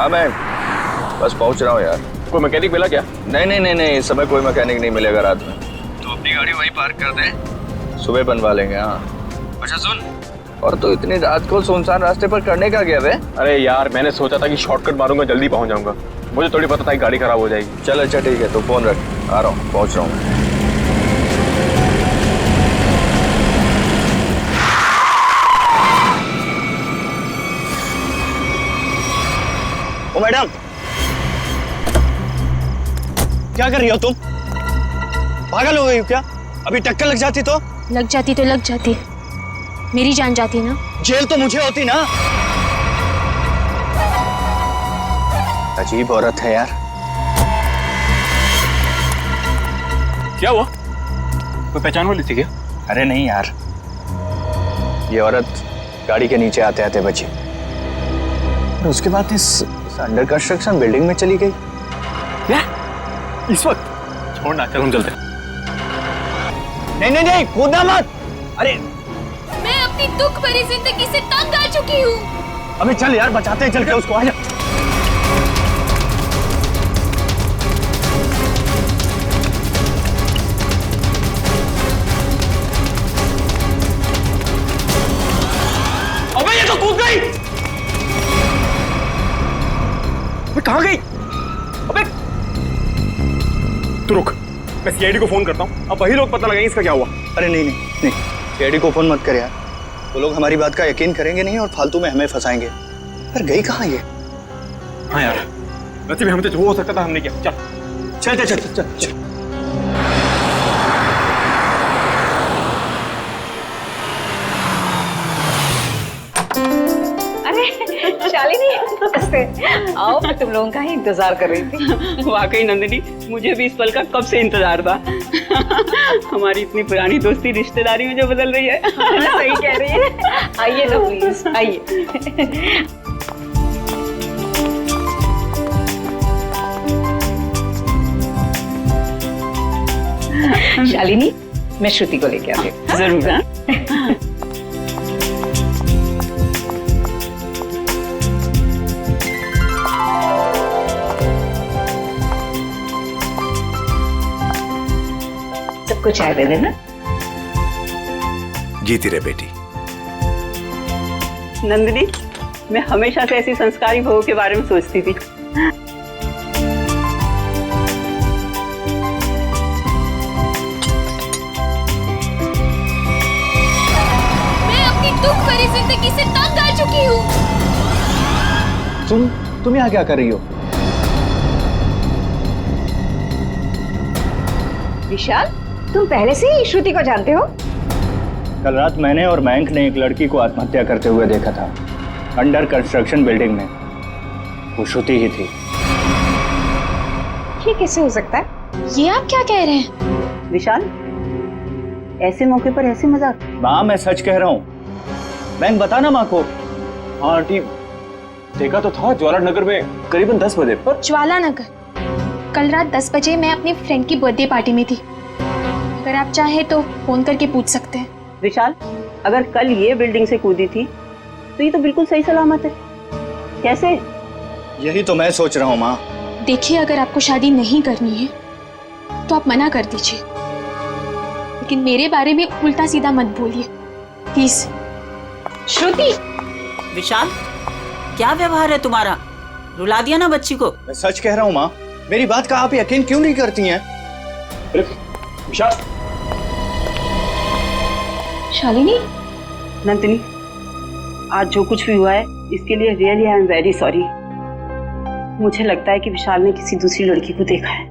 हाँ मैं बस पहुंच रहा हूँ यार। कोई मैकेनिक मिला क्या? नहीं, इस समय कोई मैकेनिक नहीं मिलेगा रात में, तो अपनी गाड़ी वहीं पार्क कर दे, सुबह बनवा लेंगे। हाँ अच्छा सुन, और तो इतनी रात को सुनसान रास्ते पर करने का गया वे? अरे यार मैंने सोचा था कि शॉर्टकट मारूंगा, जल्दी पहुंच जाऊंगा। मुझे थोड़ी पता था कि गाड़ी खराब हो जाएगी। चल अच्छा ठीक है, तो फोन रख, आ रहा हूँ, पहुंच रहा हूँ। ओ मैडम, क्या कर रही हो तुम? पागल हो गई हो क्या? अभी टक्कर लग जाती तो? लग जाती, मेरी जान जाती ना। जेल तो मुझे होती ना। अजीब औरत है यार। क्या हुआ? कोई पहचान वाली थी क्या? अरे नहीं यार, ये औरत गाड़ी के नीचे आते आते बची और उसके बाद इस अंडर कंस्ट्रक्शन बिल्डिंग में चली गई। क्या? इस वक्त? छोड़ना, चल हम चलते हैं। नहीं, कूदना मत। अरे मैं अपनी दुख भरी जिंदगी से तंग आ चुकी हूँ। अबे चल यार, बचाते हैं चल के उसको। आजा। अबे ये तो कूद गई। अबे कहाँ गई? अबे तू रुक, मैं सीआईडी को फोन करता हूँ, अब वही लोग पता लगाएंगे इसका क्या हुआ। अरे नहीं, सीआईडी को फोन मत कर यार, वो लोग हमारी बात का यकीन करेंगे नहीं और फालतू में हमें फंसाएंगे। पर गई कहाँ ये? हाँ यार, वैसे भी हमें तो जो हो सकता था हमने किया। चल। अरे शालिनी, नमस्ते। आओ, मैं तुम लोगों का ही इंतजार कर रही थी। वाकई नंदिनी, मुझे भी इस पल का कब से इंतजार था। हमारी इतनी पुरानी दोस्ती रिश्तेदारी में जो बदल रही है। सही कह रही है। आइए ना प्लीज, आइए। शालिनी, मैं श्रुति को लेके आती हूँ। जरूर। हाँ? सबको चाय दे देना। जीती रहे बेटी। नंदिनी, मैं हमेशा से ऐसी संस्कारी बहू के बारे में सोचती थी। मैं अपनी दुख भरी जिंदगी से तंग आ चुकी हूँ। तुम यहाँ क्या कर रही हो? विशाल, तुम पहले से ही श्रुति को जानते हो? कल रात मैंने और मयंक ने एक लड़की को आत्महत्या करते हुए देखा था, अंडर कंस्ट्रक्शन बिल्डिंग में। वो श्रुति ही थी। ये कैसे हो सकता है? ये आप क्या कह रहे हैं? विशाल, ऐसे मौके पर ऐसे मजाक? माँ मैं सच कह रहा हूँ। मयंक बता ना माँ को। हाँ आंटी, देखा तो था ज्वाला नगर में करीबन 10 बजे पर। ज्वाला नगर? कल रात 10 बजे मैं अपनी फ्रेंड की बर्थडे पार्टी में थी। अगर आप चाहे तो फोन करके पूछ सकते हैं। विशाल, अगर कल ये बिल्डिंग से कूदी थी तो ये तो बिल्कुल सही सलामत है। कैसे? यही तो मैं सोच रहा हूँ माँ। देखिए, अगर आपको शादी नहीं करनी है तो आप मना कर दीजिए, लेकिन मेरे बारे में उल्टा सीधा मत बोलिए प्लीज। श्रुति! विशाल, क्या व्यवहार है तुम्हारा? रुला दिया ना बच्ची को। मैं सच कह रहा हूँ माँ, मेरी बात का आप यकीन क्यों नहीं करती हैं? विशाल। शालिनी, नंदिनी, आज जो कुछ भी हुआ है इसके लिए really I am very sorry. मुझे लगता है कि विशाल ने किसी दूसरी लड़की को देखा है,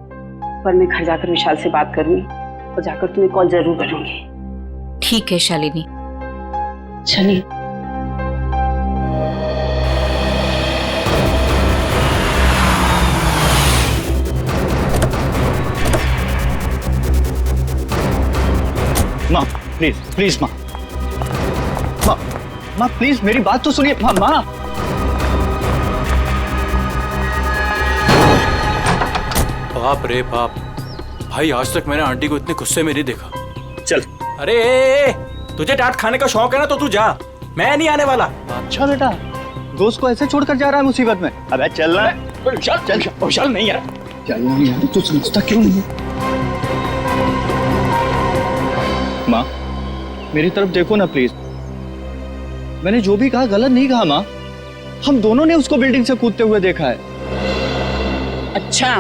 पर मैं घर जाकर विशाल से बात करूंगी और जाकर तुम्हें कॉल जरूर करूंगी। ठीक है शालिनी। चलिए। माँ प्लीज माँ प्लीज मेरी बात तो सुनिए। माँ बाप रे बाप, भाई आज तक मैंने आंटी को इतने गुस्से में नहीं देखा। चल। अरे तुझे डांट खाने का शौक है ना तो तू जा, मैं नहीं आने वाला। अच्छा बेटा, दोस्त को ऐसे छोड़कर जा रहा है मुसीबत में। अबे चल रहा है। विशाल चल विशाल नहीं यार। चल यार, तू समझता क्यों नहीं है? माँ मेरी तरफ देखो ना प्लीज। मैंने जो भी कहा गलत नहीं कहा माँ। हम दोनों ने उसको बिल्डिंग से कूदते हुए देखा है। अच्छा,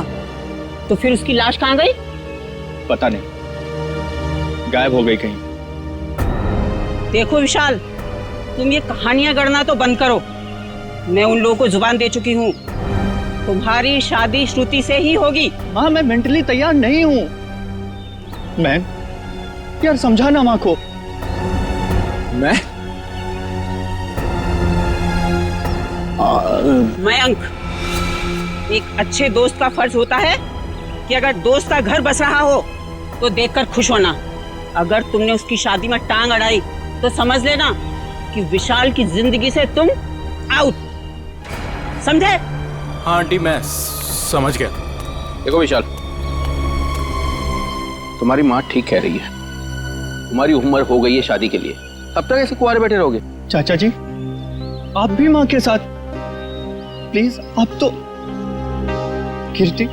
तो फिर उसकी लाश कहाँ गई? पता नहीं, गायब हो गई कहीं। देखो विशाल, तुम ये कहानियां गढ़ना तो बंद करो। मैं उन लोगों को जुबान दे चुकी हूँ, तुम्हारी शादी श्रुति से ही होगी। माँ मैं मेंटली तैयार नहीं हूँ। मैं यार समझाना माँ को। मयंक, एक अच्छे दोस्त का फर्ज होता है कि अगर दोस्त का घर बस रहा हो तो देखकर खुश होना। अगर तुमने उसकी शादी में टांग अड़ाई तो समझ लेना कि विशाल की जिंदगी से तुम आउट। समझे? हाँ आंटी मैं समझ गया। देखो विशाल, तुम्हारी माँ ठीक कह रही है। तुम्हारी उम्र हो गई है शादी के लिए, अब तक ऐसे कुंवारे बैठे रहोगे? चाचा जी आप भी माँ के साथ प्लीज। आप तो कीर्ति,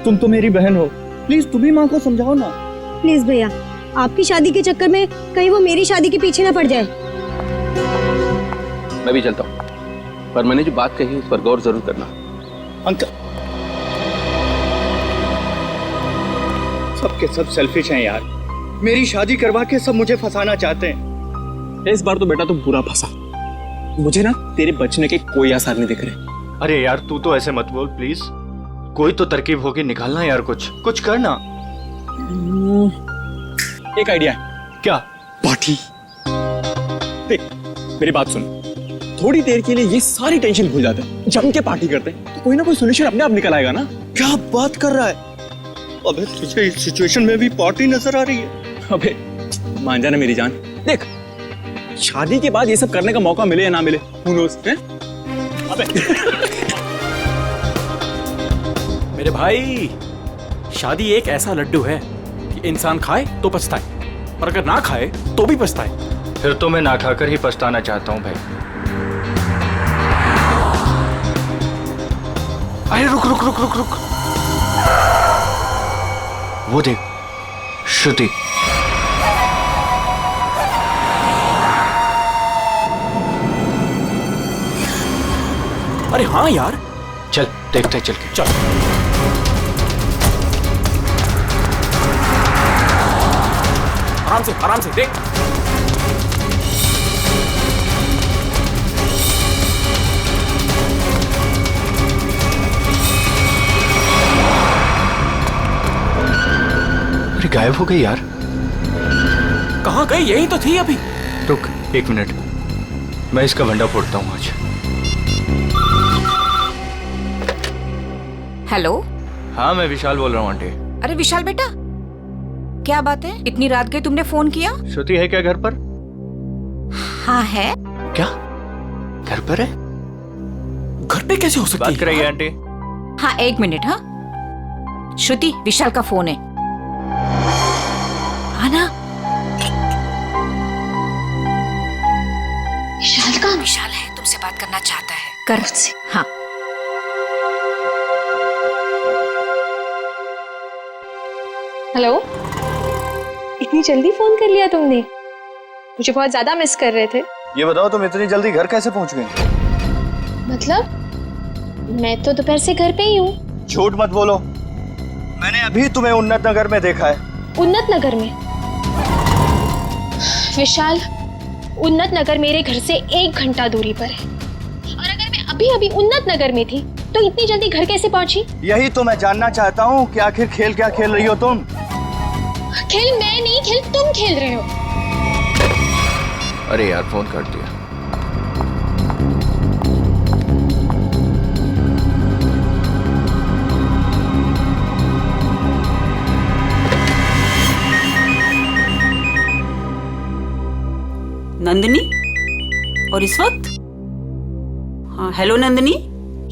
तुम तो मेरी बहन हो, प्लीज तुम भी माँ को समझाओ ना। प्लीज भैया, आपकी शादी के चक्कर में कहीं वो मेरी शादी के पीछे ना पड़ जाए। मैं भी चलता हूँ, पर मैंने जो बात कही उस पर गौर जरूर करना। अंकल सबके सब सेल्फिश हैं यार। मेरी शादी करवा के सब मुझे फंसाना चाहते हैं। इस बार तो बेटा तुम पूरा फंसा। मुझे ना तेरे बचने के कोई आसार नहीं दिख रहे। अरे यार तू तो ऐसे मत बोल प्लीज। कोई तो तरकीब होगी, निकालना यार, कुछ करना। एक आइडिया है। क्या? पार्टी। देख मेरी बात सुन, थोड़ी देर के लिए ये सारी टेंशन भूल जाते हैं, जम के पार्टी करते हैं तो कोई ना कोई सोल्यूशन अपने आप निकल आएगा ना। क्या बात कर रहा है? अबे तुझे इस सिचुएशन में भी पार्टी नजर आ रही है? अबे मान जाना मेरी जान, देख शादी के बाद ये सब करने का मौका मिले या ना मिले, who knows, हैं? अबे मेरे भाई, शादी एक ऐसा लड्डू है कि इंसान खाए तो पछताए, और अगर ना खाए तो भी पछताए। फिर तो मैं ना खाकर ही पछताना चाहता हूँ भाई। अरे रुक रुक रुक रुक रुक। वो देख श्रुति। अरे हाँ यार, चल देखते चल के। चल। आराम से देख। अरे गायब हो गई यार। कहाँ गई? यही तो थी अभी। रुक 1 मिनट, मैं इसका भंडा फोड़ता हूँ आज। हेलो। हाँ मैं विशाल बोल रहा हूँ आंटी। अरे विशाल बेटा, क्या बात है? इतनी रात गई तुमने फोन किया? श्रुति है क्या घर पर? हाँ है। क्या घर पर है? घर पे कैसे हो सकती है? बात कराइए आंटी। हाँ 1 मिनट। हाँ श्रुति, विशाल का फोन है। आना। विशाल का? विशाल है, तुमसे बात करना चाहता है। कर मुझसे। हाँ हेलो, इतनी जल्दी फोन कर लिया तुमने? मुझे बहुत ज्यादा मिस कर रहे थे। ये बताओ तुम इतनी जल्दी घर कैसे पहुंच गए? मतलब मैं तो दोपहर से घर पे ही हूँ। झूठ मत बोलो, मैंने अभी तुम्हें उन्नत नगर में देखा है। उन्नत नगर में? विशाल, उन्नत नगर मेरे घर से 1 घंटा दूरी पर है, और अगर मैं अभी अभी उन्नत नगर में थी तो इतनी जल्दी घर कैसे पहुंची? यही तो मैं जानना चाहता हूँ कि आखिर खेल क्या खेल रही हो तुम? खेल मैं नहीं, खेल तुम खेल रहे हो। अरे यार फोन कर दिया। नंदिनी, और इस वक्त? हाँ हेलो नंदिनी।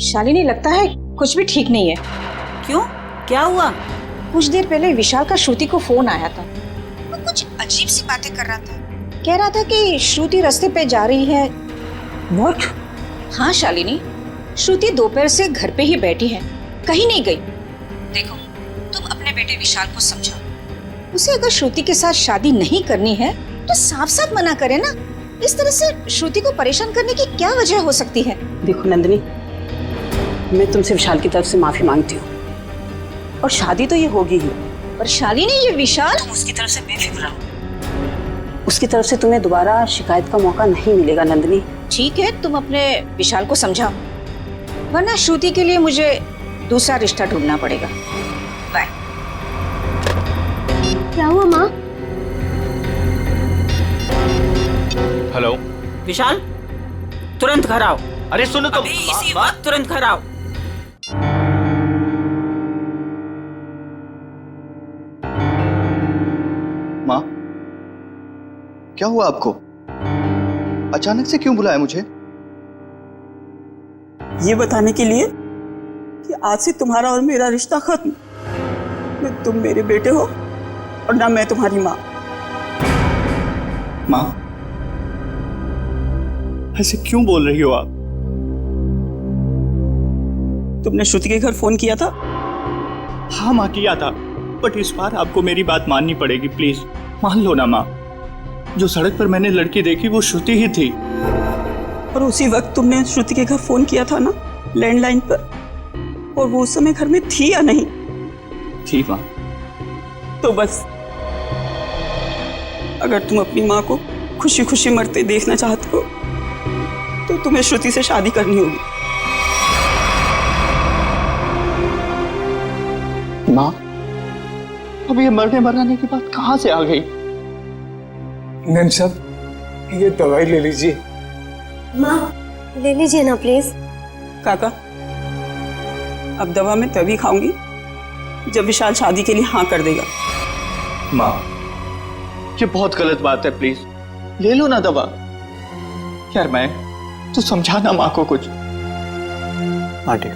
शालिनी, लगता है कुछ भी ठीक नहीं है। क्यों, क्या हुआ? कुछ देर पहले विशाल का श्रुति को फोन आया था। वो कुछ अजीब सी बातें कर रहा था। कह रहा था कि श्रुति रास्ते पे जा रही है। व्हाट? हाँ शालिनी, श्रुति दोपहर से घर पे ही बैठी है, कहीं नहीं गई। देखो, तुम अपने बेटे विशाल को समझाओ। उसे अगर श्रुति के साथ शादी नहीं करनी है तो साफ साफ मना करे ना। इस तरह से श्रुति को परेशान करने की क्या वजह हो सकती है? देखो नंदिनी, मैं तुमसे विशाल की तरफ से माफी मांगती हूँ, और शादी तो ये होगी ही। पर शालिनी, ये विशाल, तुम उसकी तरफ से बेफिक्र रहो। उसकी तरफ से तुम्हें दोबारा शिकायत का मौका नहीं मिलेगा नंदिनी। ठीक है, तुम अपने विशाल को समझाओ, वरना श्रुति के लिए मुझे दूसरा रिश्ता ढूंढना पड़ेगा। बाय। क्या हुआ माँ? हेलो विशाल, तुरंत घर आओ। अरे सुनो तो, अभी इसी वक्त तुरंत घर आओ। माँ, क्या हुआ आपको? अचानक से क्यों बुलाया मुझे? ये बताने के लिए कि आज से तुम्हारा और मेरा रिश्ता खत्म। न तुम मेरे बेटे हो और ना मैं तुम्हारी माँ। माँ, ऐसे क्यों बोल रही हो आप? तुमने श्रुति के घर फोन किया था? हाँ माँ, किया था, बट इस बार आपको मेरी बात माननी पड़ेगी, प्लीज मान लो ना माँ। जो सड़क पर मैंने लड़की देखी वो श्रुति ही थी। और उसी वक्त तुमने श्रुति के घर फोन किया था ना, लैंडलाइन पर, और वो उस समय घर में थी या नहीं? थी माँ। तो बस, अगर तुम अपनी माँ को खुशी खुशी मरते देखना चाहते हो तो तुम्हें श्रुति से शादी करनी होगी। माँ, अब ये मरने मराने की बात कहाँ से आ गई? नैन साहब, ये दवाई ले लीजिए। माँ, ले लीजिए ना प्लीज। काका, अब दवा मैं तभी खाऊंगी जब विशाल शादी के लिए हाँ कर देगा। माँ, ये बहुत गलत बात है, प्लीज ले लो ना दवा। यार मैं तो समझाना माँ को कुछ। आंटी,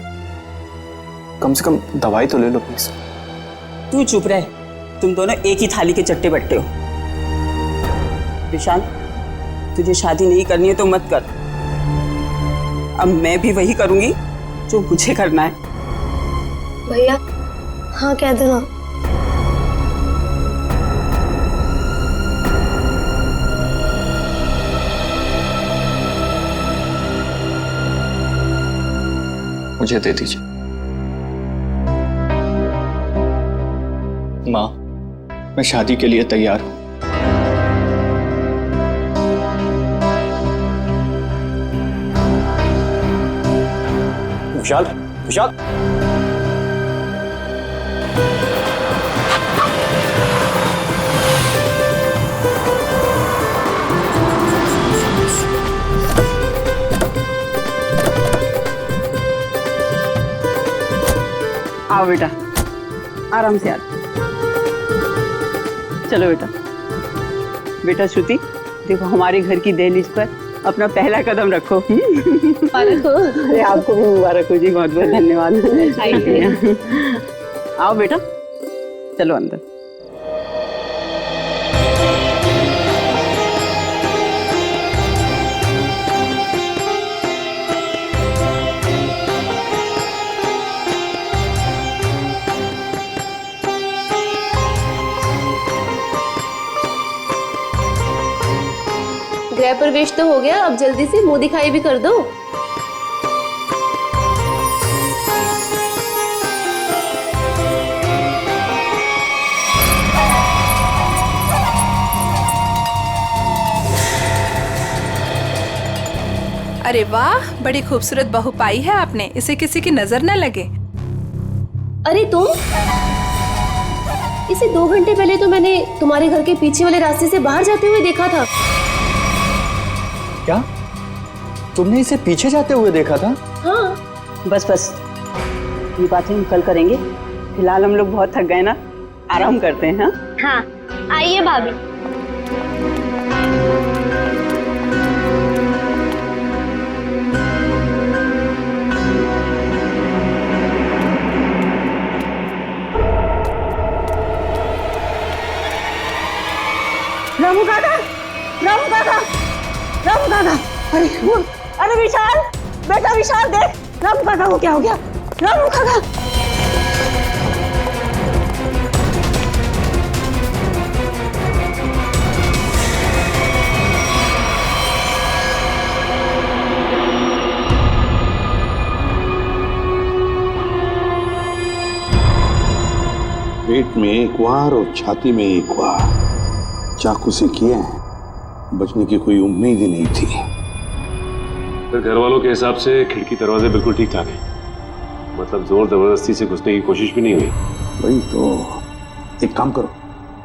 कम से कम दवाई तो ले लो प्लीज। तू चुप रहे, तुम दोनों एक ही थाली के चट्टे बट्टे हो। विशाल, तुझे शादी नहीं करनी है तो मत कर। अब मैं भी वही करूंगी जो मुझे करना है। भैया, हाँ कह दो ना। मुझे दे दीजिए माँ, मैं शादी के लिए तैयार हूं। विशाल, विशाल, आओ बेटा, आराम से आ। चलो बेटा। बेटा श्रुति, देखो हमारे घर की दहलीज पर अपना पहला कदम रखो। अरे आपको भी मुबारक हो जी, बहुत बहुत धन्यवाद। आओ बेटा, चलो अंदर। गृह प्रवेश तो हो गया, अब जल्दी से मुंह दिखाई भी कर दो। अरे वाह, बड़ी खूबसूरत बहू पाई है आपने, इसे किसी की नजर न लगे। अरे तुम, इसे 2 घंटे पहले तो मैंने तुम्हारे घर के पीछे वाले रास्ते से बाहर जाते हुए देखा था। क्या तुमने इसे पीछे जाते हुए देखा था? हाँ। बस बस, ये बातें हम कल करेंगे। फिलहाल हम लोग बहुत थक गए ना, आराम करते हैं। हाँ, आइए भाभी। रामू काका, रामू काका, रामू काका, अरे विशाल, बेटा विशाल देख, रामू काका को क्या हो गया? रामू काका। पेट में एक वार और छाती में एक वार चाकू से किए हैं। बचने की कोई उम्मीद ही नहीं थी। फिर घर वालों के हिसाब से खिड़की दरवाजे बिल्कुल ठीक ठाक है, मतलब जोर जबरदस्ती से घुसने की कोशिश भी नहीं हुई। वही तो, एक काम करो,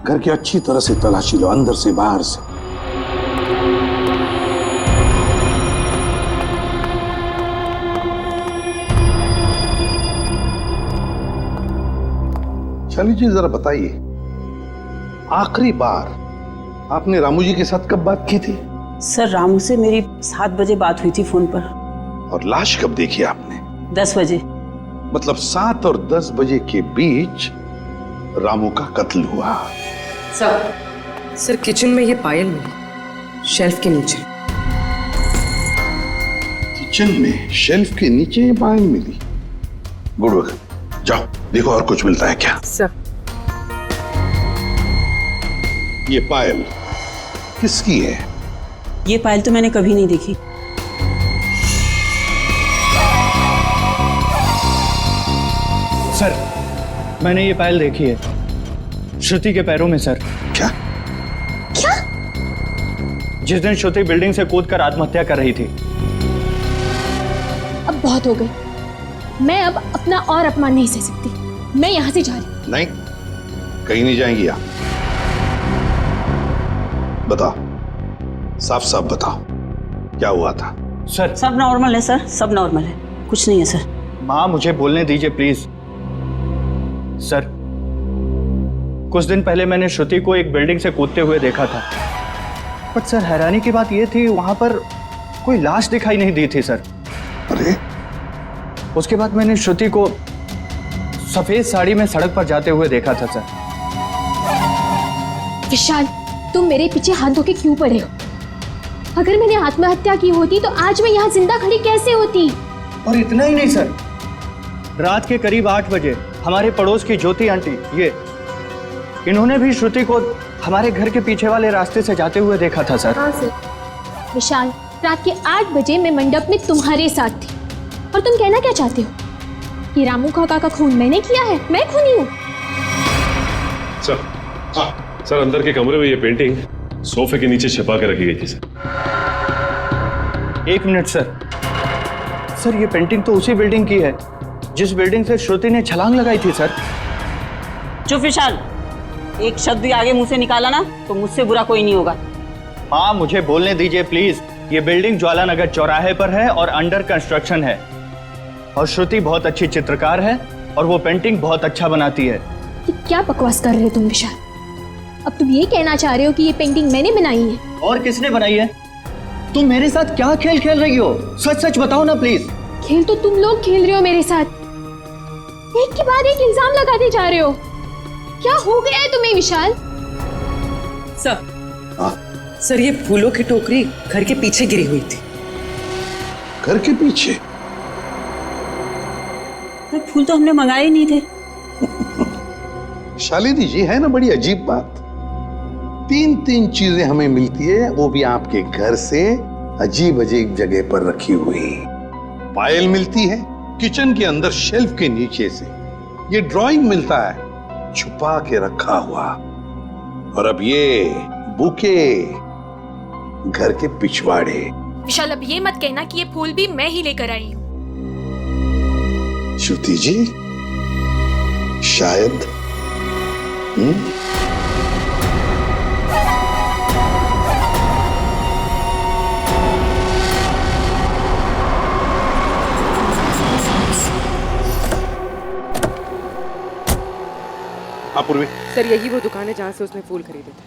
घर की अच्छी तरह से तलाशी लो, अंदर से बाहर से। शाली जी जरा बताइए, आखिरी बार आपने रामू जी के साथ कब बात की थी? सर रामू से मेरी 7 बजे बात हुई थी फोन पर। और लाश कब देखी आपने? 10 बजे। मतलब 7 और 10 बजे के बीच रामू का कत्ल हुआ। सर किचन में ये पायल मिली, शेल्फ के नीचे। किचन में शेल्फ के नीचे ये पायल मिली? गुड वर्क, जाओ देखो और कुछ मिलता है क्या। सर ये पायल किसकी है? ये पायल तो मैंने कभी नहीं देखी। सर मैंने ये पायल देखी है, श्रुति के पैरों में सर। क्या? क्या? जिस दिन श्रुति बिल्डिंग से कूदकर आत्महत्या कर रही थी। अब बहुत हो गई, मैं अब अपना और अपमान नहीं सह सकती। मैं यहाँ से जा रही हूँ। नहीं, कहीं नहीं जाएंगी आप। बताओ, साफ साफ बताओ, क्या हुआ था? सर सब नॉर्मल है सर, सब नॉर्मल है, कुछ नहीं है सर। माँ मुझे बोलने दीजिए प्लीज। सर कुछ दिन पहले मैंने श्रुति को एक बिल्डिंग से कूदते हुए देखा था, बट सर हैरानी की बात यह थी वहां पर कोई लाश दिखाई नहीं दी थी सर। अरे उसके बाद मैंने श्रुति को सफेद साड़ी में सड़क पर जाते हुए देखा था सर। विशाल, तुम मेरे पीछे हाथ धो के क्यों पड़े हो? अगर मैंने आत्महत्या की होती तो आज मैं यहाँ जिंदा खड़ी कैसे होती? और इतना ही नहीं सर, रात के करीब 8 बजे हमारे पड़ोस की ज्योति आंटी, इन्होंने भी श्रुति को हमारे घर के पीछे वाले रास्ते से जाते हुए देखा था सर। हाँ सर। विशाल, रात के 8 बजे मैं मंडप में तुम्हारे साथ थी, और तुम कहना क्या चाहते हो कि रामू काका का खून मैंने किया है? मैं खूनी हूँ? सर अंदर के कमरे में ये पेंटिंग सोफे के नीचे छिपा के रखी गई थी सर। 1 minute sir. सर ये पेंटिंग तो उसी बिल्डिंग की है जिस बिल्डिंग से श्रुति ने छलांग लगाई थी सर। चुप विशाल, एक शब्द भी आगे मुंह से निकाला ना तो मुझसे बुरा कोई नहीं होगा। माँ मुझे बोलने दीजिए प्लीज। ये बिल्डिंग ज्वालानगर चौराहे पर है और अंडर कंस्ट्रक्शन है, और श्रुति बहुत अच्छी चित्रकार है और वो पेंटिंग बहुत अच्छा बनाती है। ये क्या बकवास कर रहे हो तुम विशाल? अब तुम ये कहना चाह रहे हो कि ये पेंटिंग मैंने बनाई है? और किसने बनाई है? तुम मेरे साथ क्या खेल खेल रही हो? सच सच बताओ ना प्लीज। खेल तो तुम लोग खेल रहे हो मेरे साथ, एक के बाद एक इल्जाम लगाते जा रहे हो। क्या हो गया है तुम्हें विशाल? सर ये फूलों की टोकरी घर के पीछे गिरी हुई थी। घर के पीछे? फूल तो हमने मंगाए ही नहीं थे। शालिनी जी, है ना बड़ी अजीब बात। 3 चीजें हमें मिलती है, वो भी आपके घर से अजीब अजीब जगह पर रखी हुई। पायल मिलती है किचन के अंदर शेल्फ के नीचे से, ये ड्राइंग मिलता है छुपा के रखा हुआ, और अब ये बुके घर के पिछवाड़े। विशाल, अब ये मत कहना कि ये फूल भी मैं ही लेकर आई हूँ। श्रुति जी, शायद पूर्वी। सर यही वो दुकान है जहाँ से उसने फूल खरीदे थे।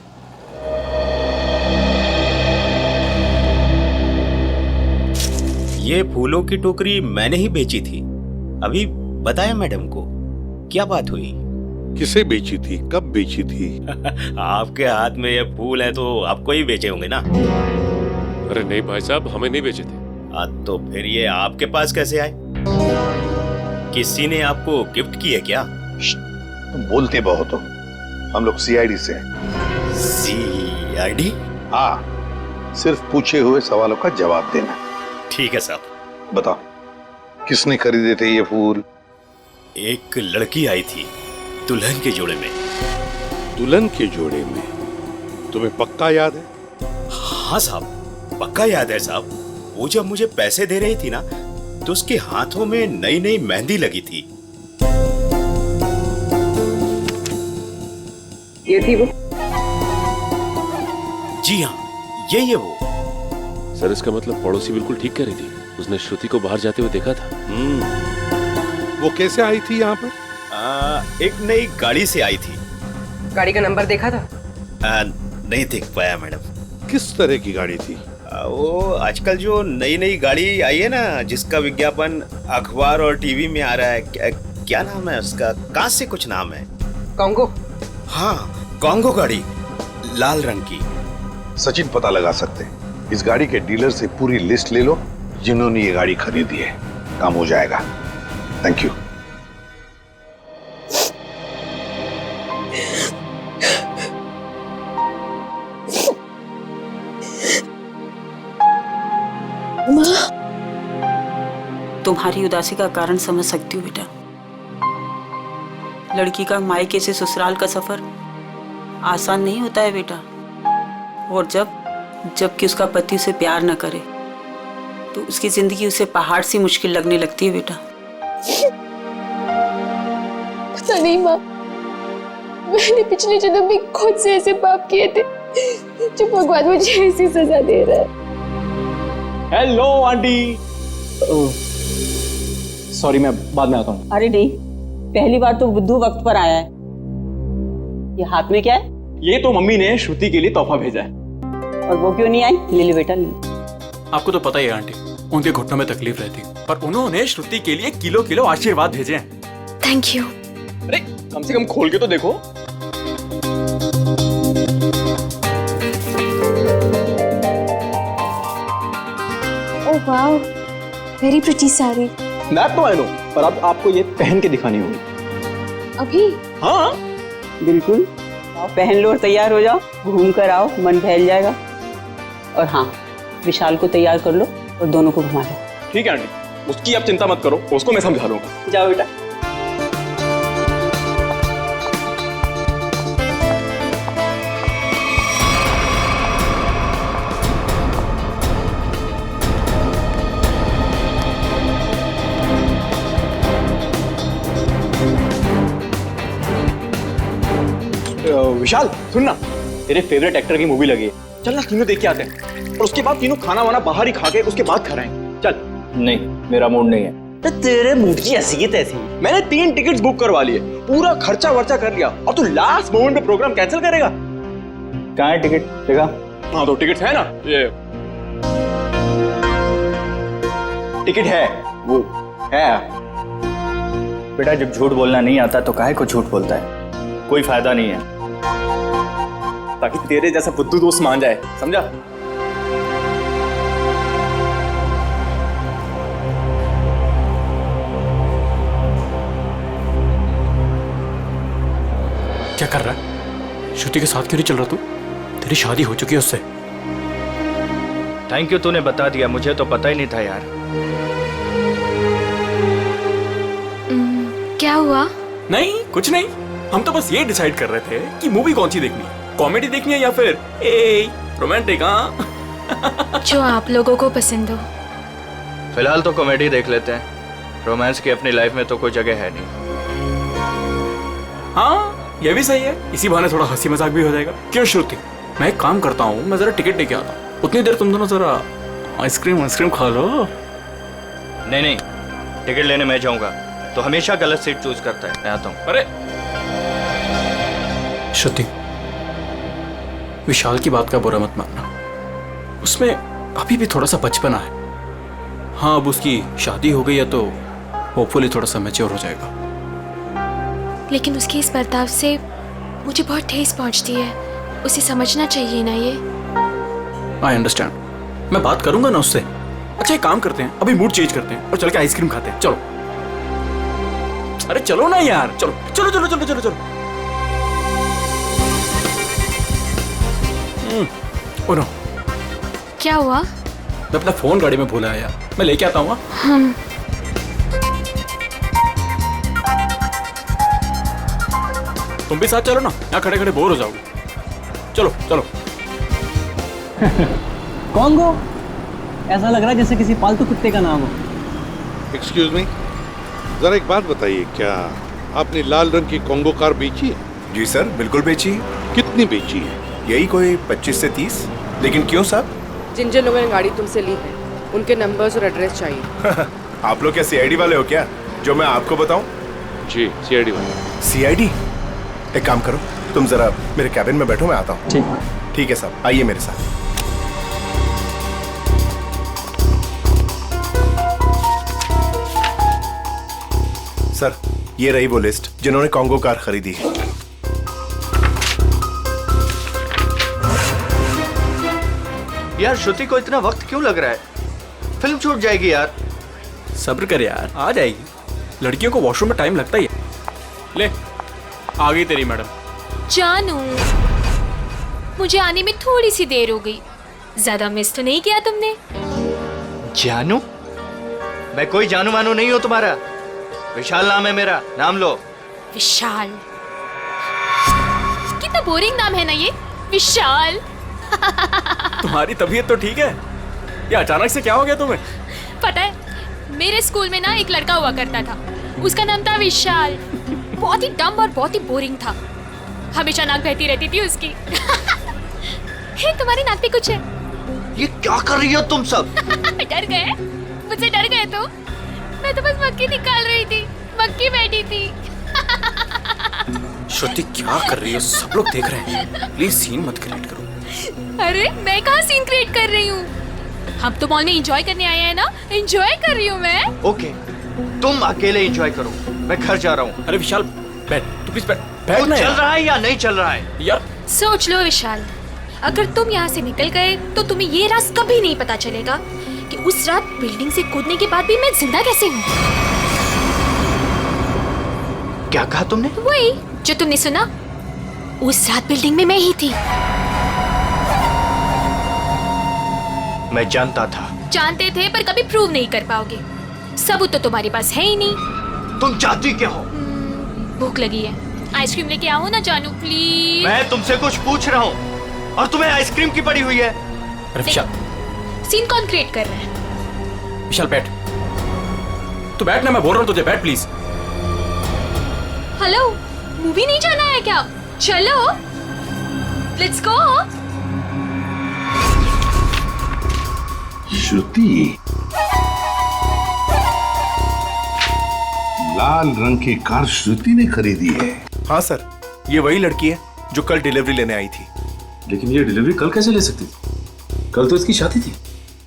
ये फूलों की टोकरी मैंने ही बेची थी, अभी बताया मैडम को। क्या बात हुई? किसे बेची थी, कब बेची थी? आपके हाथ में ये फूल है तो आपको ही बेचे होंगे ना। अरे नहीं भाई साहब, हमें नहीं बेचे थे। तो फिर ये आपके पास कैसे आए? किसी ने आपको गिफ्ट की है क्या? तुम बोलते बहुत हो। हम लोग सीआईडी से हैं। सीआईडी? हाँ, सिर्फ पूछे हुए सवालों का जवाब देना। ठीक है साहब। बताओ, किसने खरीदे थे ये फूल? एक लड़की आई थी दुल्हन के जोड़े में। दुल्हन के जोड़े में? तुम्हें पक्का याद है? हाँ साहब, पक्का याद है साहब। वो जब मुझे पैसे दे रही थी ना, तो उसके हाथों में नई नई मेहंदी लगी थी। ये थी वो? जी हाँ, यही है वो। सर इसका मतलब पड़ोसी बिल्कुल ठीक कह रही थी। उसने श्रुति को बाहर जाते हुए देखा था। वो कैसे आई थी यहाँ पर? एक नई गाड़ी से आई थी। गाड़ी का नंबर देखा था? नहीं देख पाया मैडम। किस तरह की गाड़ी थी? वो आजकल जो नई नई गाड़ी आई है ना, जिसका विज्ञापन अखबार और टीवी में आ रहा है, क्या नाम है उसका? कांच से कुछ नाम है। कॉन्गो? हाँ, कॉन्गो गाड़ी, लाल रंग की। सचिन पता लगा सकते हैं। इस गाड़ी के डीलर से पूरी लिस्ट ले लो जिन्होंने ये गाड़ी खरीदी है। काम हो जाएगा। Thank you. तुम्हारी उदासी का कारण समझ सकती हूँ बेटा। लड़की का मायके से ससुराल का सफर आसान नहीं होता है बेटा। और जबकि उसका पति उसे प्यार न करे तो उसकी जिंदगी उसे पहाड़ सी मुश्किल लगने लगती है बेटा। पता नहीं माँ, मैंने पिछले जन्म में खुद से ऐसे पाप किए थे जो भगवान मुझे ऐसी सजा दे रहा है। Hello aunty. सॉरी, मैं बाद में आता हूँ। अरे नहीं, पहली बार तो बुद्धू वक्त पर आया है। ये हाथ में क्या है? ये तो मम्मी ने श्रुति के लिए तोहफा भेजा है। और वो क्यों नहीं आई? ले ले बेटा, ले ले। आपको तो पता ही है आंटी, उनके घुटनों में तकलीफ रहती, पर उन्होंने श्रुति के लिए किलो किलो आशीर्वाद भेजे हैं। Thank you. अरे कम से कम खोल के तो देखो। ओह वाह, वेरी प्रिटी साड़ी। मैं तो आई नो, पर अब आपको ये पहन के दिखानी होगी। अभी? हाँ बिल्कुल, आओ पहन लो और तैयार हो जाओ। घूम कर आओ, मन बहल जाएगा। और हाँ, विशाल को तैयार कर लो और दोनों को घुमा लो। ठीक है आंटी, उसकी आप चिंता मत करो, उसको मैं समझा लूंगा। जाओ बेटा। विशाल सुन ना, तेरे फेवरेट एक्टर की मूवी लगी है, चल ना तीनों देख के आते हैं। और उसके बाद तीनों खाना वाना बाहर ही खा के उसके बाद खाएंगे। चल। नहीं, मेरा मूड नहीं है। तो तेरे मूड की ऐसी की तैसी। मैंने 3 टिकट्स बुक करवा लिए, पूरा खर्चा वर्चा कर लिया, और तू लास्ट मोमेंट पे प्रोग्राम कैंसिल करेगा? कहाँ है टिकट? देखा? हाँ तो टिकट है ना, ये टिकट है, वो है। बेटा जब झूठ बोलना नहीं आता तो काहे को झूठ बोलता है? कोई फायदा नहीं है। ताकि तेरे जैसा बुद्धू दोस्त मान जाए, समझा? क्या कर रहा है? श्रुति के साथ क्यों नहीं चल रहा तू? तेरी शादी हो चुकी है उससे। थैंक यू, तूने बता दिया, मुझे तो पता ही नहीं था यार। क्या हुआ? नहीं कुछ नहीं, हम तो बस ये डिसाइड कर रहे थे कि मूवी कौन सी देखनी है, कॉमेडी देखनी है या फिर रोमांटिक। हाँ जो आप लोगों को पसंद हो। फिलहाल तो कॉमेडी देख लेते हैं, रोमांस की अपनी लाइफ में तो कोई जगह है नहीं। हाँ ये भी सही है, इसी बहाने थोड़ा हंसी मजाक भी हो जाएगा। क्यों श्रुति, मैं एक काम करता हूँ, मैं जरा टिकट लेके आता हूँ, उतनी देर तुम दोनों जरा आइसक्रीम खा लो। नहीं, टिकट लेने मैं जाऊंगा तो हमेशा गलत सीट चूज करता है। मैं आता हूँ। अरे श्रुति, विशाल की बात का बुरा मत मानना, उसमें अभी भी थोड़ा सा बचपना है। हाँ अब उसकी शादी हो गई है तो होपफुली थोड़ा सा मैच्योर हो जाएगा। लेकिन उसके इस बर्ताव से मुझे बहुत ठेस पहुंचती है, उसे समझना चाहिए ना ये। आई अंडरस्टैंड, मैं बात करूंगा ना उससे, अच्छा एक काम करते हैं, अभी मूड चेंज करते हैं और चल के आइसक्रीम खाते हैं। चलो। अरे चलो ना यार, चलो चलो चलो चलो चलो चलो। ओ नो, क्या हुआ? मैं अपना फोन गाड़ी में भूला है यार, मैं लेके आता हूँ। तुम भी साथ चलो ना, यहाँ खड़े खड़े बोर हो जाओगे। चलो चलो। कॉन्गो, ऐसा लग रहा है जैसे किसी पालतू कुत्ते का नाम हो। एक्सक्यूज मी, जरा एक बात बताइए, क्या आपने लाल रंग की कॉन्गो कार बेची है? जी सर, बिल्कुल बेची है। कितनी बेची है? यही कोई 25 से 30। लेकिन क्यों साहब? जिन जिन लोगों ने गाड़ी तुमसे ली है उनके नंबर्स और एड्रेस चाहिए। आप लोग क्या सीआईडी वाले हो क्या, जो मैं आपको बताऊं? जी सीआईडी वाले। सीआईडी? एक काम करो, तुम जरा मेरे कैबिन में बैठो, मैं आता हूँ। ठीक है साहब, आइए मेरे साथ। सर, ये रही वो लिस्ट जिन्होंने कॉन्गो कार खरीदी है। यार श्रुति को इतना वक्त क्यों लग रहा है? फिल्म छूट जाएगी यार। सब्र कर यार, आ जाएगी। लड़कियों को वॉशरूम में टाइम लगता ही है। ले, आ गई तेरी मैडम। जानू, मुझे आने में थोड़ी सी देर हो गई। ज्यादा मिस तो नहीं किया तुमने? जानू? मैं कोई जानू मानू नहीं हूँ तुम्हारा। विशाल नाम है मेरा, नाम लो। विशाल? कितना बोरिंग नाम है ना ये, विशाल। तुम्हारी तबीयत तो ठीक है? ये अचानक से क्या हो गया तुम्हें? पता है, मेरे स्कूल में ना एक लड़का हुआ करता था, उसका नाम था विशाल। बहुत ही डम और बहुत ही बोरिंग था, हमेशा नाक बहती रहती थी उसकी। हे, तुम्हारी नाक पे कुछ है? ये क्या कर रही हो तुम सब? डर गए? मुझसे डर गए तो? मैं तो बस मक्खी निकाल रही थी, मक्खी बैठी थी। श्रुति क्या कर रही हो? सब लोग देख रहे हैं, प्लीज सीन मत क्रिएट करो। अरे मैं कहाँ सीन क्रिएट कर रही हूँ? हम तो मॉल में एंजॉय करने आए हैं ना, एंजॉय कर रही हूँ मैं। ओके, तुम अकेले एंजॉय करो, मैं घर जा रहा हूँ। अरे विशाल बैठ, तू प्लीज बैठ। बैठ ना। चल रहा है या नहीं चल रहा है यार? सोच लो विशाल, अगर तुम यहाँ से निकल गए तो तुम्हें ये राज कभी नहीं पता चलेगा कि उस रात बिल्डिंग से कूदने के बाद भी मैं जिंदा कैसे हूँ। क्या कहा तुमने? वही जो तुमने सुना, उस रात बिल्डिंग में मैं ही थी। मैं जानता था। जानते थे पर कभी प्रूव नहीं कर पाओगे, सबूत तो तुम्हारे पास है ही नहीं। तुम चाहती क्या हो? भूख लगी है, आइसक्रीम लेके आओ ना जानू प्लीज। मैं तुमसे कुछ पूछ रहा हूँ और तुम्हें आइसक्रीम की पड़ी हुई है। अरे विशाल, सीन कौन क्रिएट कर रहा है? विशाल बैठ, तू बैठ ना, मैं बोल रहा हूँ तुझे, बैठ प्लीज। हेलो, मूवी नहीं जाना है क्या? चलो, लेट्स गो। श्रुति, लाल रंग की कार श्रुति ने खरीदी है? हाँ सर, ये वही लड़की है जो कल डिलीवरी लेने आई थी। लेकिन ये डिलीवरी कल कैसे ले सकती थी? कल तो इसकी शादी थी।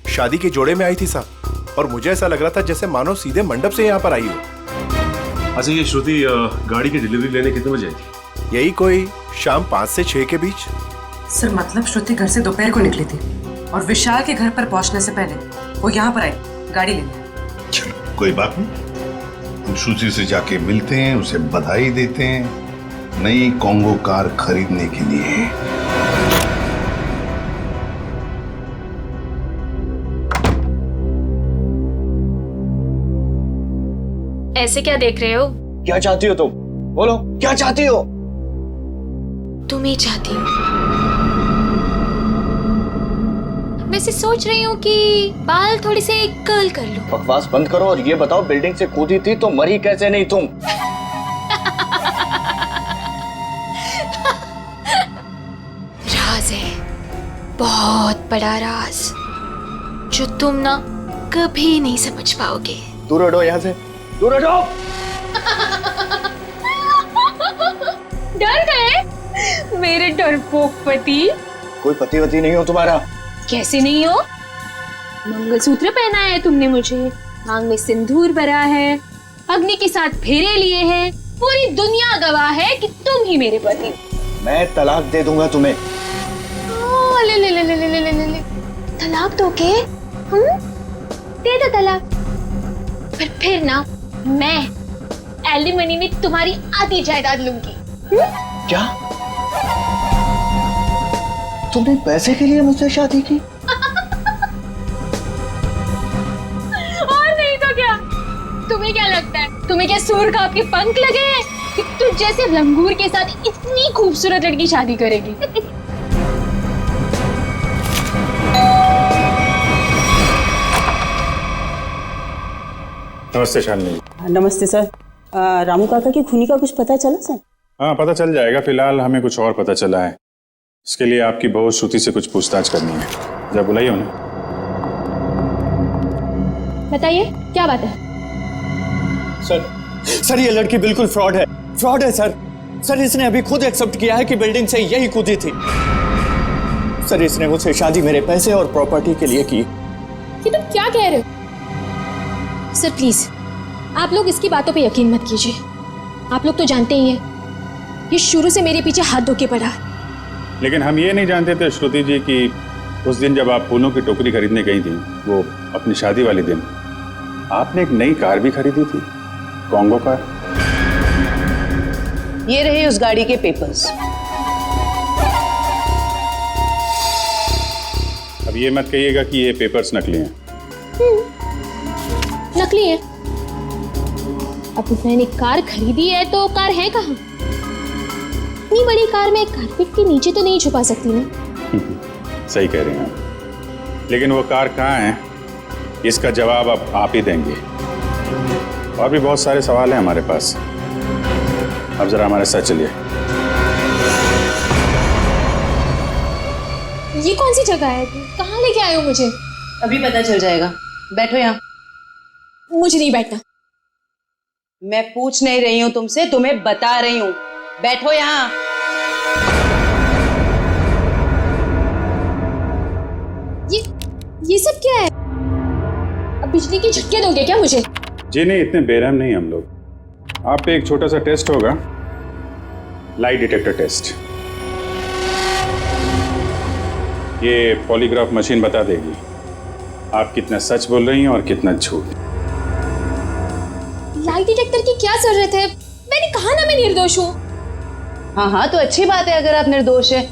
शादी के जोड़े में आई थी साहब, और मुझे ऐसा लग रहा था जैसे मानो सीधे मंडप से यहाँ पर आई हो। अच्छा, ये श्रुति गाड़ी की डिलीवरी लेने कितने बजे आई थी? यही कोई शाम 5 से 6 के बीच। सर मतलब श्रुति घर से दोपहर को निकली थी और विशाल के घर पर पहुंचने से पहले वो यहाँ पर आई गाड़ी लेने। चलो कोई बात नहीं, हम श्रुति से जाके मिलते हैं, उसे बधाई देते हैं नई कॉन्गो कार खरीदने के लिए। ऐसे क्या देख रहे हो? क्या चाहती हो तुम? बोलो, क्या चाहती हो? तुम्हें चाहती हूँ। वैसे सोच रही हूँ कि बाल थोड़ी से कर्ल कर लूं। बकवास बंद करो और ये बताओ, बिल्डिंग से कूदी थी तो मरी कैसे नहीं तुम? राज है, बहुत बड़ा राज, जो तुम ना कभी नहीं समझ पाओगे। दूर हटो यहाँ से, दूर हटो। डर गए मेरे डरपोक पति? कोई पति वती नहीं हो तुम्हारा। कैसे नहीं हो? मंगलसूत्र पहना है तुमने मुझे, मांग में सिंदूर भरा है, अग्नि के साथ फेरे लिए हैं, पूरी दुनिया गवाह है कि तुम ही मेरे पति। मैं तलाक दे दूंगा तुम्हें। ले ले ले ले ले ले ले ले। तलाक दोगे? दे दो तलाक, पर फिर ना मैं एलिमनी में तुम्हारी आधी जायदाद लूंगी। क्या तुमने पैसे के लिए मुझसे शादी की? और नहीं तो क्या? तुम्हें क्या लगता है, तुम्हें क्या सूर का आपके पंख लगे हैं कि तुझ जैसे लंगूर के साथ इतनी खूबसूरत लड़की शादी करेगी? नमस्ते शालिनी। नमस्ते सर। रामू काका की खूनी का कुछ पता चला सर? हाँ, पता चल जाएगा। फिलहाल हमें कुछ और पता चला है। इसके लिए आपकी बहू श्रुति से कुछ पूछताछ करनी है। जरा बुलाइए उन्हें। बताइए क्या बात है? सर ये लड़की बिल्कुल फ्रॉड है सर। सर इसने अभी खुद एक्सेप्ट किया है कि बिल्डिंग से यही कूदी थी। सर इसने मुझसे शादी मेरे पैसे और प्रॉपर्टी के लिए की। कि तुम क्या कह रहे हो? सर प्लीज आप लोग इसकी बातों पे यकीन मत कीजिए। आप लोग तो जानते ही हैं ये शुरू से मेरे पीछे हाथ धो के पड़ा है। लेकिन हम ये नहीं जानते थे श्रुति जी कि उस दिन जब आप फूलों की टोकरी खरीदने गई थी, वो अपनी शादी वाले दिन, आपने एक नई कार भी खरीदी थी, कॉन्गो कार। ये रहे उस गाड़ी के पेपर्स। अब ये मत कहिएगा कि ये पेपर्स नकली हैं। नकली है? अब मैंने कार खरीदी है तो कार है कहाँ? इतनी बड़ी कार में कारपेट के नीचे तो नहीं छुपा सकती ना। सही कह रहे हैं आप। लेकिन वो कार कहाँ है, इसका जवाब अब आप ही देंगे। और भी बहुत सारे सवाल हैं हमारे पास। अब जरा हमारे साथ चलिए। ये कौन सी जगह है? कहाँ लेके आए हो मुझे? अभी पता चल जाएगा। बैठो यहाँ। मुझे नहीं बैठना। मैं पूछ नहीं रही हूँ तुमसे, तुम्हें बता रही हूँ। बैठो यहाँ। ये सब क्या है? अब बिजली की झटके दोगे क्या मुझे? जी नहीं, इतने बेरहम नहीं हम लोग। आप पे एक छोटा सा टेस्ट होगा, लाई डिटेक्टर टेस्ट। ये पॉलीग्राफ मशीन बता देगी आप कितना सच बोल रही हैं और कितना झूठ। लाई डिटेक्टर की क्या जरूरत है? मैंने कहा ना मैं निर्दोष हूँ। हाँ तो अच्छी बात है अगर आप निर्दोष है।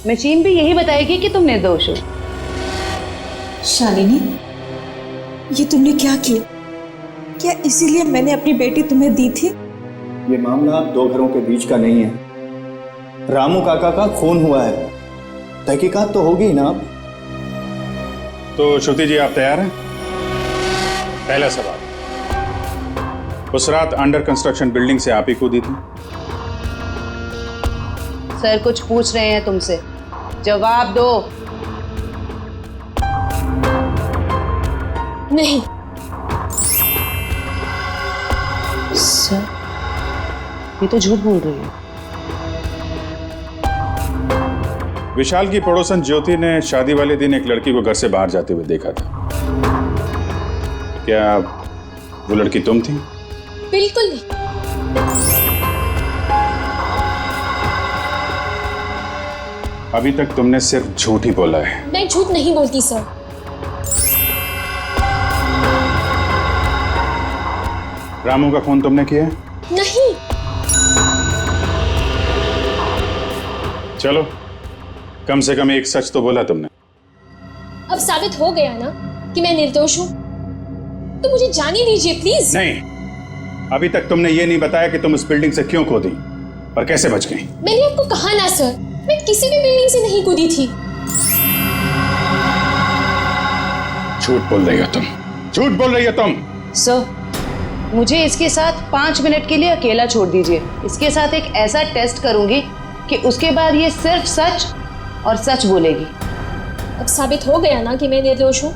मशीन भी यही बताएगी कि तुम निर्दोष हो। शालिनी, ये तुमने क्या किया? क्या इसीलिए मैंने अपनी बेटी तुम्हें दी थी? ये मामला दो घरों के बीच का नहीं है। रामू काका का खून हुआ है, तहकीकात तो होगी ना। तो श्रुति जी आप तैयार हैं? पहला सवाल, उस रात अंडर कंस्ट्रक्शन बिल्डिंग से आप ही कूदी थी? सर कुछ पूछ रहे हैं तुमसे, जवाब दो। नहीं। सर ये तो झूठ बोल रही है। विशाल की पड़ोसन ज्योति ने शादी वाले दिन एक लड़की को घर से बाहर जाते हुए देखा था। क्या वो लड़की तुम थी? बिल्कुल नहीं। अभी तक तुमने सिर्फ झूठ ही बोला है। मैं झूठ नहीं बोलती सर। रामू का खून तुमने किया है? नहीं। चलो, कम से कम एक सच तो बोला तुमने। अब साबित हो गया ना कि मैं निर्दोष हूँ, तो मुझे जाने दीजिए प्लीज। नहीं, अभी तक तुमने ये नहीं बताया कि तुम उस बिल्डिंग से क्यों कूदी और कैसे बच गई। मैंने आपको कहा ना सर, मैं किसी भी बिल्डिंग से नहीं कूदी थी। झूठ बोल रही हो तुम, झूठ बोल रही हो तुम। सर मुझे इसके साथ 5 मिनट के लिए अकेला छोड़ दीजिए। इसके साथ एक ऐसा टेस्ट करूंगी कि उसके बाद ये सिर्फ सच और सच बोलेगी। अब साबित हो गया ना कि मैं निर्दोष हूँ,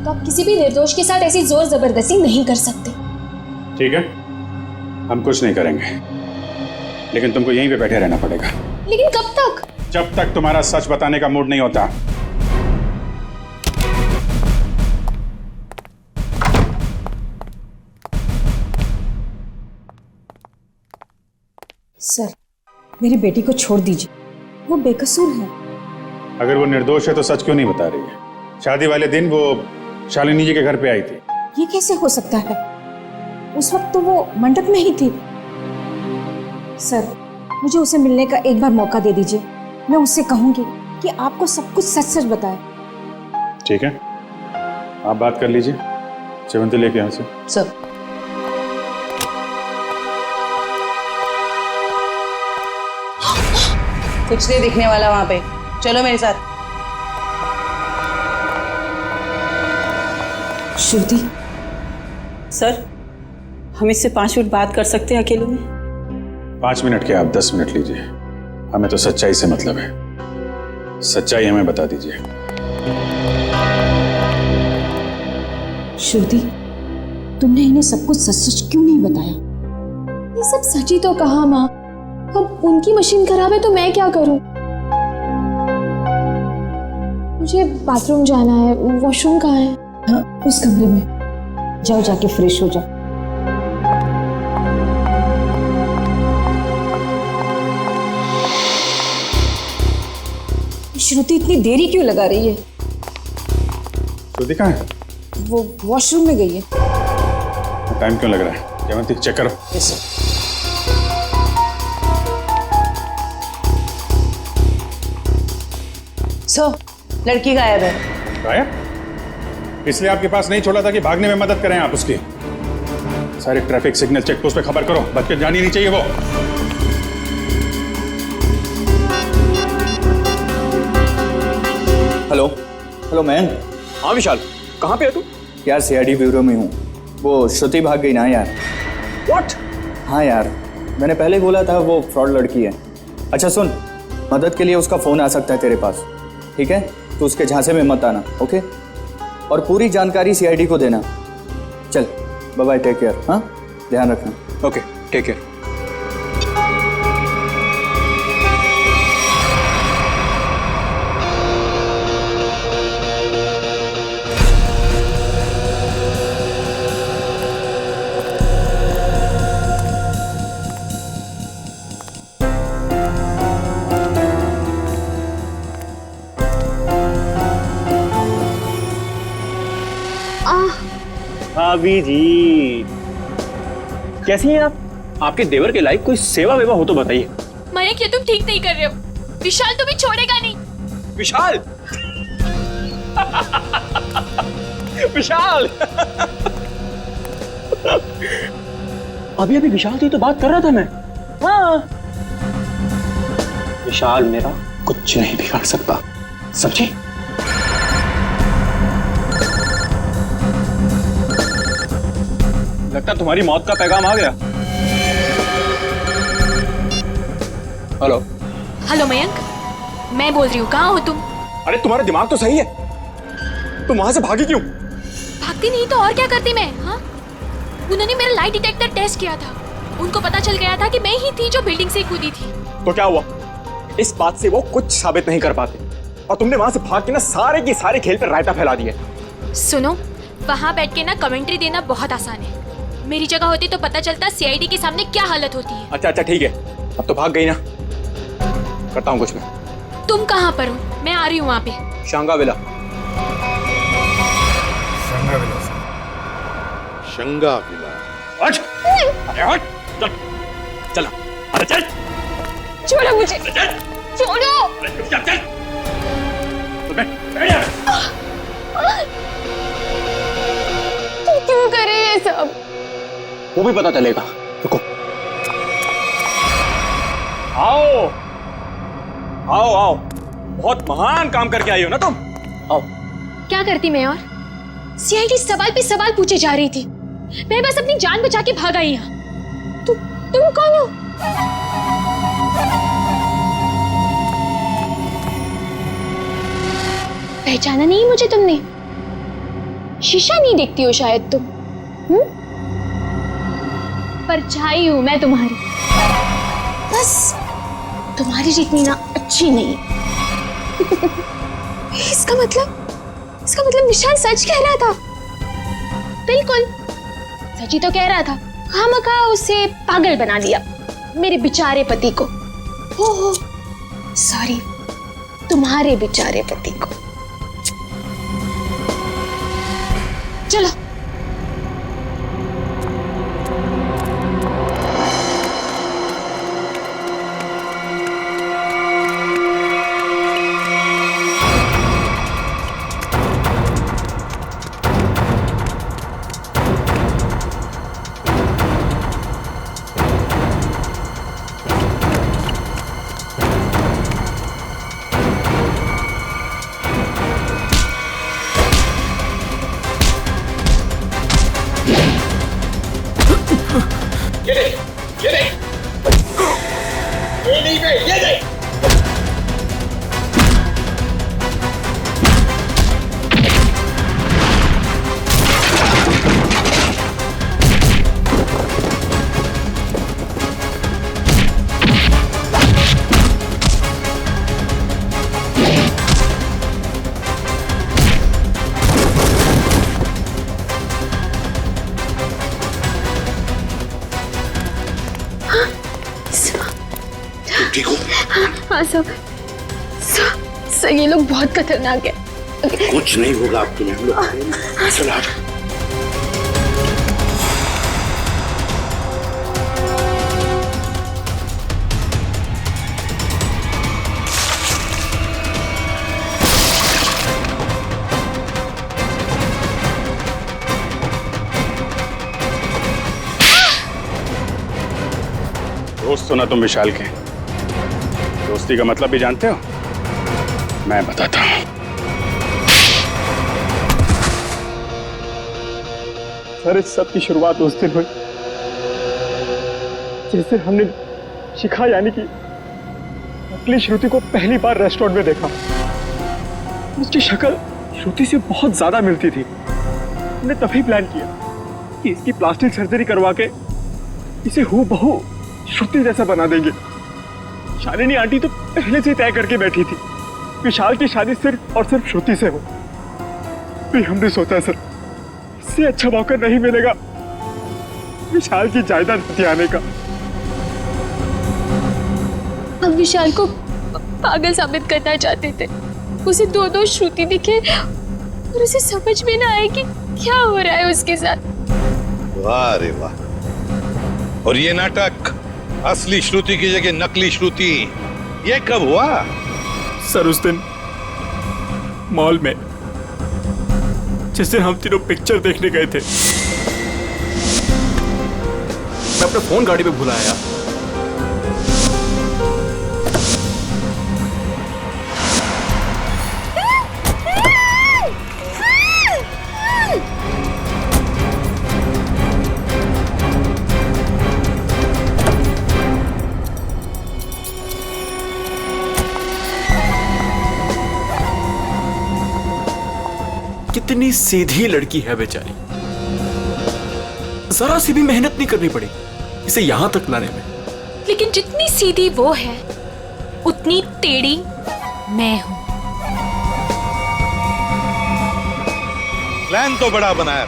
तो आप किसी भी निर्दोष के साथ ऐसी जोर जबरदस्ती नहीं कर सकते। ठीक है, हम कुछ नहीं करेंगे, लेकिन तुमको यहीं पे बैठे रहना पड़ेगा। लेकिन कब तक? जब तक तुम्हारा सच बताने का मूड नहीं होता। सर मेरी बेटी को छोड़ दीजिए, वो बेकसूर है। अगर वो निर्दोष है तो सच क्यों नहीं बता रही है? शादी वाले दिन वो शालिनी जी के घर पे आई थी। ये कैसे हो सकता है? उस वक्त तो वो मंडप में ही थी। सर, मुझे उसे मिलने का एक बार मौका दे दीजिए। मैं उससे कहूंगी कि आपको सब कुछ सच सच बताए। ठीक है, आप बात कर लीजिए। सेवंती लेके यहाँ से। सर। कुछ नहीं दिखने वाला वहां पे, चलो मेरे साथ। श्रुति सर, हम इससे 5 मिनट बात कर सकते हैं अकेले में? 5 मिनट क्या, आप 10 मिनट लीजिए। हमें तो सच्चाई से मतलब है। सच्चाई हमें बता दीजिए। श्रुति, तुमने इन्हें सब कुछ सच सच क्यों नहीं बताया? ये सब सच ही तो कहा माँ। अब उनकी मशीन खराब है तो मैं क्या करूं? मुझे बाथरूम जाना है। वॉशरूम कहाँ है? हाँ, उस कमरे में। जाओ, जाके फ्रेश हो जाओ। श्रुति इतनी देरी क्यों लगा रही है? श्रुति कहाँ है? वो वॉशरूम में गई है। टाइम क्यों लग रहा है? सेवंती चेक करो। Yes sir. लड़की गायब है। गायब? इसलिए आपके पास नहीं छोड़ा था कि भागने में मदद करें आप उसकी। सारे ट्रैफिक सिग्नल चेक पोस्ट पे खबर करो, बच के जानी नहीं चाहिए वो। Hello hello man. हाँ विशाल, कहाँ पे है तू? यार सीआईडी ब्यूरो में हूँ। वो श्रुति भाग गई ना यार। व्हाट? हाँ यार, मैंने पहले बोला था वो फ्रॉड लड़की है। अच्छा सुन, मदद के लिए उसका फ़ोन आ सकता है तेरे पास, ठीक है? तो उसके झांसे में मत आना, ओके? और पूरी जानकारी सीआईडी को देना। चल बाय बाय, टेक केयर। हाँ, ध्यान रखना। Okay, take care. भाभी जी कैसी हैं आप? आपके देवर के लायक कोई सेवा वेवा हो तो बताइए। मयंक, ये तुम ठीक नहीं कर रहे हो। विशाल तुम्हें छोड़ेगा नहीं। विशाल विशाल अभी अभी विशाल से तो बात कर रहा था मैं। हाँ, विशाल मेरा कुछ नहीं बिगाड़ सकता, समझे? लगता तुम्हारी मौत का पैगाम आ गया। हेलो हेलो मयंक, मैं बोल रही हूँ, कहाँ हो तुम? अरे तुम्हारा दिमाग तो सही है, तुम वहां से भागी क्यों? भागती नहीं तो और क्या करती मैं? हाँ, उन्होंने मेरा लाई डिटेक्टर टेस्ट किया था। उनको पता चल गया था कि मैं ही थी जो बिल्डिंग से कूदी थी। तो क्या हुआ? इस बात से वो कुछ साबित नहीं कर पाते और तुमने वहां से भाग के ना सारे के सारे खेल पर रायता फैला दिया। सुनो, वहां बैठ के ना कमेंट्री देना बहुत आसान है। मेरी जगह होती तो पता चलता सीआईडी के सामने क्या हालत होती है। अच्छा अच्छा ठीक है, अब तो भाग गई ना, करता हूँ कुछ मैं। तुम कहाँ पर हो? मैं आ रही हूँ वहाँ पे। शंगाविला। शंगाविला। हट! अरे हट! चल, चला। अरे चल! छोड़ो मुझे! छोड़ो! अरे चल, चल! तो बैठ जा। तुम क्यों कर रहे हैं सब? वो भी पता चलेगा, रुको। आओ आओ आओ, बहुत महान काम करके आई हो ना तुम। आओ। क्या करती मैं? और सीआईडी सवाल पे सवाल पूछे जा रही थी। मैं बस अपनी जान बचा के भाग आई यहाँ। तुम कौन हो? पहचाना नहीं मुझे तुमने? शीशा नहीं देखती हो शायद तुम? परछाई हूं मैं तुम्हारी, बस तुम्हारी जितनी ना अच्छी नहीं। इसका मतलब विशाल सच कह रहा था। बिल्कुल सच ही तो कह रहा था। खामखा उसे पागल बना दिया, मेरे बेचारे पति को। हो सॉरी, तुम्हारे बेचारे पति को। चलो। हाँ सब ये लोग बहुत खतरनाक है। कुछ नहीं होगा आपके लिए, हम लोग चलो आ जाओ। दोस्त हो ना तुम विशाल के, दोस्ती का मतलब भी जानते हो? मैं बताता हूं। सर इस सब की शुरुआत उस दिन हुई जिस दिन हमने शिखा यानी कि नकली श्रुति को पहली बार रेस्टोरेंट में देखा। उसकी शक्ल श्रुति से बहुत ज्यादा मिलती थी। हमने तभी प्लान किया कि इसकी प्लास्टिक सर्जरी करवा के इसे हूबहू श्रुति जैसा बना देंगे। शालिनी आंटी तो पहले से तय करके बैठी थी विशाल की शादी सिर्फ और सिर्फ श्रुति से हो। फिर हमने सोचा सर इससे अच्छा मौका नहीं मिलेगा विशाल की जायदाद हथियाने का। हम विशाल को पागल साबित करना चाहते थे। उसे दो श्रुति दिखे और उसे समझ में ना आए कि क्या हो रहा है उसके साथ। वाह रे वाह। और ये नाटक असली श्रुति की जगह नकली श्रुति, ये कब हुआ? सर उस दिन मॉल में जिस दिन हम तीनों पिक्चर देखने गए थे। मैं अपना फोन गाड़ी पे भूल आया। कितनी सीधी लड़की है बेचारी, जरा सी भी मेहनत नहीं करनी पड़ी इसे यहां तक लाने में। लेकिन जितनी सीधी वो है उतनी टेढ़ी मैं हूं। प्लान तो बड़ा बनाया,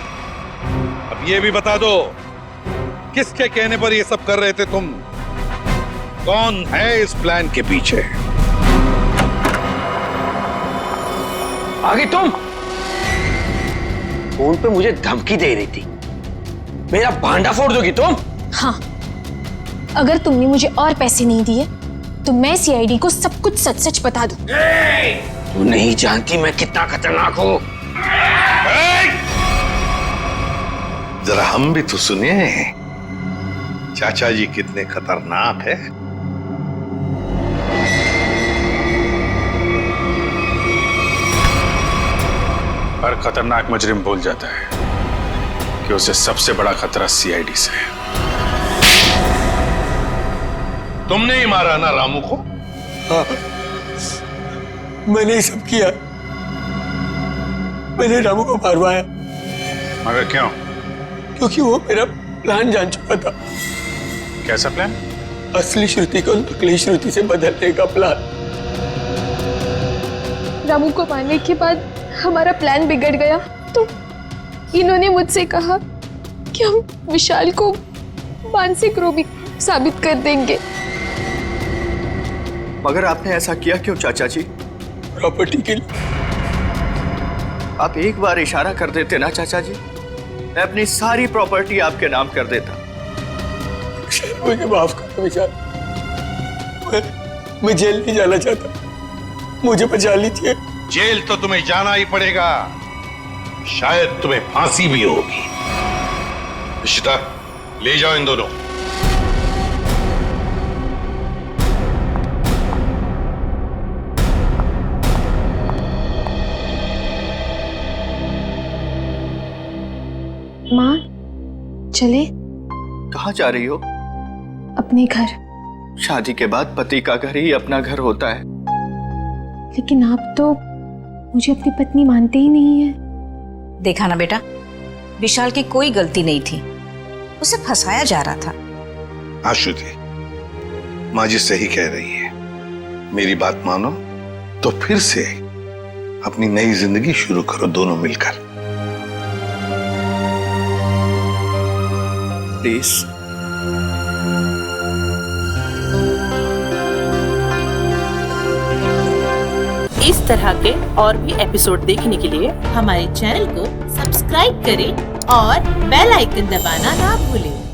अब ये भी बता दो किसके कहने पर ये सब कर रहे थे तुम? कौन है इस प्लान के पीछे? आगे तुम फोन पे मुझे धमकी दे रही थी, मेरा भांडा फोड़ दोगी तुम? हाँ, अगर तुमने मुझे और पैसे नहीं दिए तो मैं सीआईडी को सब कुछ सच सच बता दूं। तू नहीं जानती मैं कितना खतरनाक हूं। जरा हम भी तो सुनिए चाचा जी कितने खतरनाक है। हर खतरनाक मुजरिम भूल जाता है कि उसे सबसे बड़ा खतरा सीआईडी से है। तुमने ही मारा ना रामू को? हाँ, मैंने ही सब किया। मैंने रामू को मारवाया। मगर क्यों? क्योंकि वो मेरा प्लान जान चुका था। कैसा प्लान? असली श्रुति को नकली श्रुति से बदलने का प्लान। रामू को मारने के बाद हमारा प्लान बिगड़ गया तो इन्होंने मुझसे कहा कि हम विशाल को मानसिक रोगी साबित कर देंगे। मगर आपने ऐसा किया क्यों चाचा जी? प्रॉपर्टी के लिए। आप एक बार इशारा कर देते ना चाचा जी, मैं अपनी सारी प्रॉपर्टी आपके नाम कर देता। मुझे माफ कर दो विशाल, मैं जेल नहीं जाना चाहता, मुझे बचा लीजिए। जेल तो तुम्हें जाना ही पड़ेगा, शायद तुम्हें फांसी भी होगी। इशिता, ले जाओ इन दोनों। माँ, चले? कहाँ जा रही हो? अपने घर। शादी के बाद पति का घर ही अपना घर होता है। लेकिन आप तो मुझे अपनी पत्नी मानते ही नहीं है। देखा ना बेटा, विशाल की कोई गलती नहीं थी, उसे फंसाया जा रहा था। हाँ श्रुति, माँ जी सही कह रही है। मेरी बात मानो तो फिर से अपनी नई जिंदगी शुरू करो दोनों मिलकर। प्लीज। इस तरह के और भी एपिसोड देखने के लिए हमारे चैनल को सब्सक्राइब करें और बेल आइकन दबाना ना भूलें।